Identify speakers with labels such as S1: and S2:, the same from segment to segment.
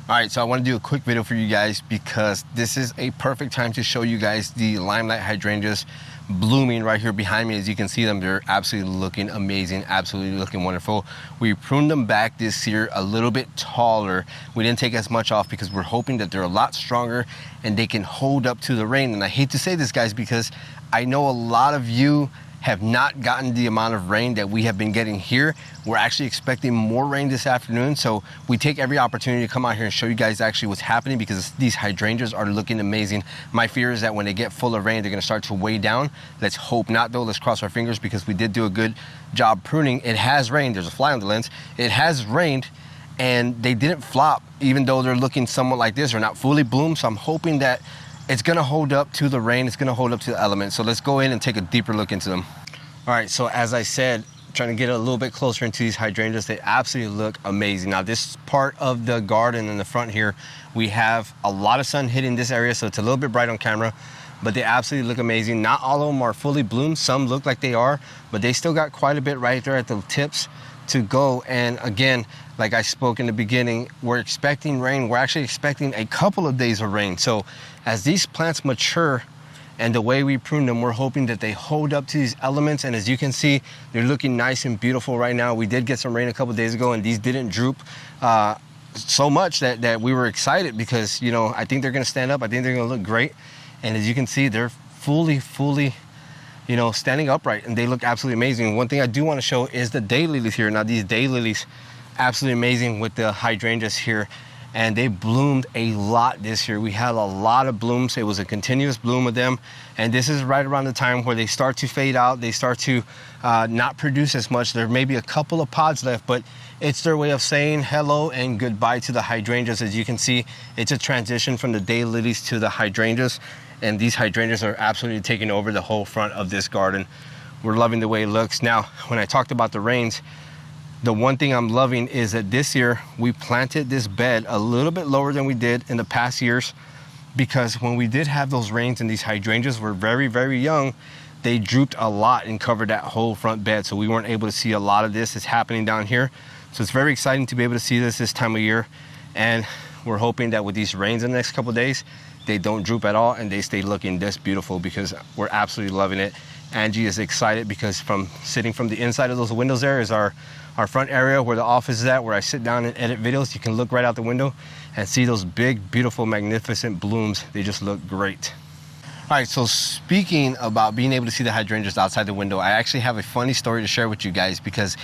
S1: All right, so I want to do a quick video for you guys because this is a perfect time to show you guys the Limelight hydrangeas blooming right here behind me. As you can see them, they're absolutely looking amazing, absolutely looking wonderful. We pruned them back this year a little bit taller. We didn't take as much off because we're hoping that they're a lot stronger and they can hold up to the rain. And I hate to say this, guys, because I know a lot of you have not gotten the amount of rain that we have been getting here. We're actually expecting more rain this afternoon, so we take every opportunity to come out here and show you guys actually what's happening because these hydrangeas are looking amazing. My fear is that when they get full of rain, they're gonna start to weigh down. Let's hope not though, let's cross our fingers because we did do a good job pruning. It has rained, there's a fly on the lens. It has rained and they didn't flop, even though they're looking somewhat like this. They're not fully bloomed, so I'm hoping that it's gonna hold up to the rain, it's gonna hold up to the elements. So let's go in and take a deeper look into them. All right, so as I said, trying to get a little bit closer into these hydrangeas, they absolutely look amazing. Now this part of the garden in the front here, we have a lot of sun hitting this area, so it's a little bit bright on camera, but they absolutely look amazing. Not all of them are fully bloomed, some look like they are, but they still got quite a bit right there at the tips to go. And again, like I spoke in the beginning, we're expecting rain. We're actually expecting a couple of days of rain. So as these plants mature and the way we prune them, we're hoping that they hold up to these elements. And as you can see, they're looking nice and beautiful right now. We did get some rain a couple days ago and these didn't droop so much that we were excited because, you know, I think they're gonna stand up. I think they're gonna look great. And as you can see, they're fully, you know, standing upright and they look absolutely amazing. One thing I do wanna show is the daylilies here. Now these daylilies, absolutely amazing with the hydrangeas here. And they bloomed a lot this year. We had a lot of blooms. It was a continuous bloom of them. And this is right around the time where they start to fade out. They start to not produce as much. There may be a couple of pods left, but it's their way of saying hello and goodbye to the hydrangeas. As you can see, it's a transition from the daylilies to the hydrangeas. And these hydrangeas are absolutely taking over the whole front of this garden. We're loving the way it looks. Now, when I talked about the rains, the one thing I'm loving is that this year we planted this bed a little bit lower than we did in the past years because when we did have those rains and these hydrangeas were very, very young, they drooped a lot and covered that whole front bed. So we weren't able to see a lot of this is happening down here. So it's very exciting to be able to see this time of year. And we're hoping that with these rains in the next couple of days, they don't droop at all and they stay looking this beautiful because we're absolutely loving it. Angie is excited because from sitting from the inside of those windows there is our front area where the office is at, where I sit down and edit videos. You can look right out the window and see those big, beautiful, magnificent blooms. They just look great. All right, so speaking about being able to see the hydrangeas outside the window, I actually have a funny story to share with you guys because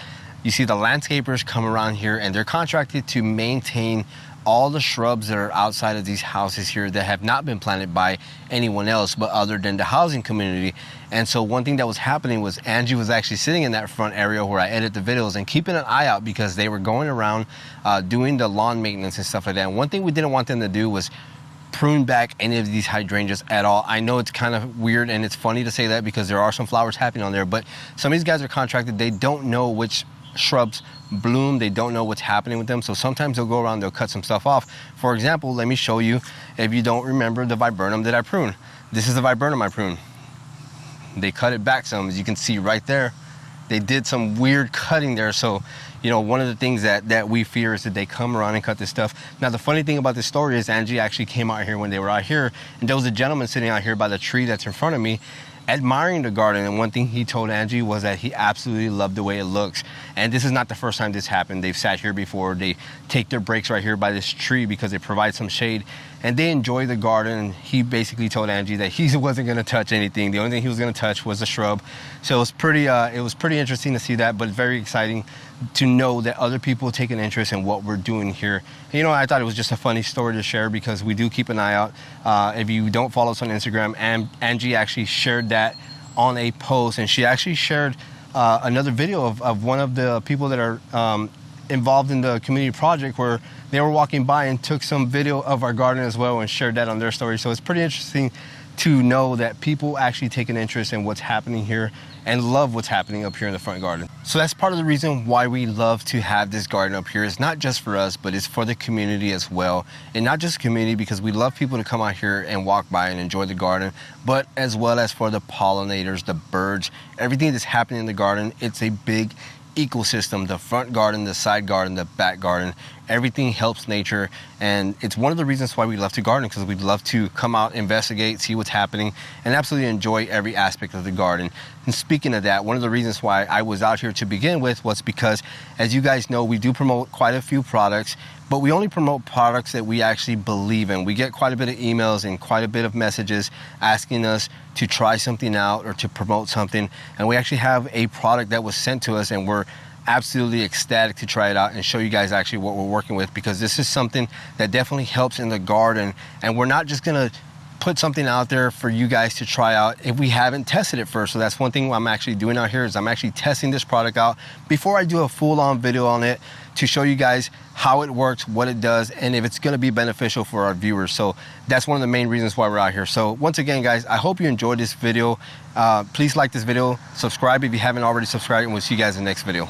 S1: you see the landscapers come around here and they're contracted to maintain all the shrubs that are outside of these houses here that have not been planted by anyone else but other than the housing community. And so one thing that was happening was Angie was actually sitting in that front area where I edit the videos and keeping an eye out because they were going around doing the lawn maintenance and stuff like that. And one thing we didn't want them to do was prune back any of these hydrangeas at all. I know it's kind of weird and it's funny to say that because there are some flowers happening on there, but some of these guys are contracted. They don't know which shrubs bloom. They don't know what's happening with them. So sometimes they'll go around, they'll cut some stuff off. For example, let me show you, if you don't remember the viburnum that I prune. This is the viburnum I prune. They cut it back some, as you can see right there. They did some weird cutting there. So, you know, one of the things that we fear is that they come around and cut this stuff. Now, the funny thing about this story is Angie actually came out here when they were out here, and there was a gentleman sitting out here by the tree that's in front of me, admiring the garden. And one thing he told Angie was that he absolutely loved the way it looks. And this is not the first time this happened. They've sat here before. They take their breaks right here by this tree because it provides some shade and they enjoy the garden. And he basically told Angie that he wasn't going to touch anything. The only thing he was going to touch was the shrub. So it was pretty interesting to see that, but very exciting to know that other people take an interest in what we're doing here. You know, I thought it was just a funny story to share because we do keep an eye out. If you don't follow us on Instagram, Angie actually shared that on a post, and she actually shared another video of one of the people that are involved in the community project where they were walking by and took some video of our garden as well and shared that on their story. So it's pretty interesting to know that people actually take an interest in what's happening here and love what's happening up here in the front garden. So that's part of the reason why we love to have this garden up here. It's not just for us, but it's for the community as well. And not just community, because we love people to come out here and walk by and enjoy the garden, but as well as for the pollinators, the birds, everything that's happening in the garden. It's a big ecosystem, the front garden, the side garden, the back garden. everything helps nature, and it's one of the reasons why we love to garden, because we love to come out, investigate, see what's happening, and absolutely enjoy every aspect of the garden. And speaking of that, one of the reasons why I was out here to begin with was because, as you guys know, we do promote quite a few products, but we only promote products that we actually believe in. We get quite a bit of emails and quite a bit of messages asking us to try something out or to promote something, and we actually have a product that was sent to us, and we're absolutely ecstatic to try it out and show you guys actually what we're working with, because this is something that definitely helps in the garden, and we're not just gonna put something out there for you guys to try out if we haven't tested it first. So that's one thing I'm actually doing out here, is I'm actually testing this product out before I do a full-on video on it, to show you guys how it works, what it does, and if it's gonna be beneficial for our viewers. So that's one of the main reasons why we're out here. So once again, guys, I hope you enjoyed this video. Please like this video, subscribe if you haven't already subscribed, and we'll see you guys in the next video.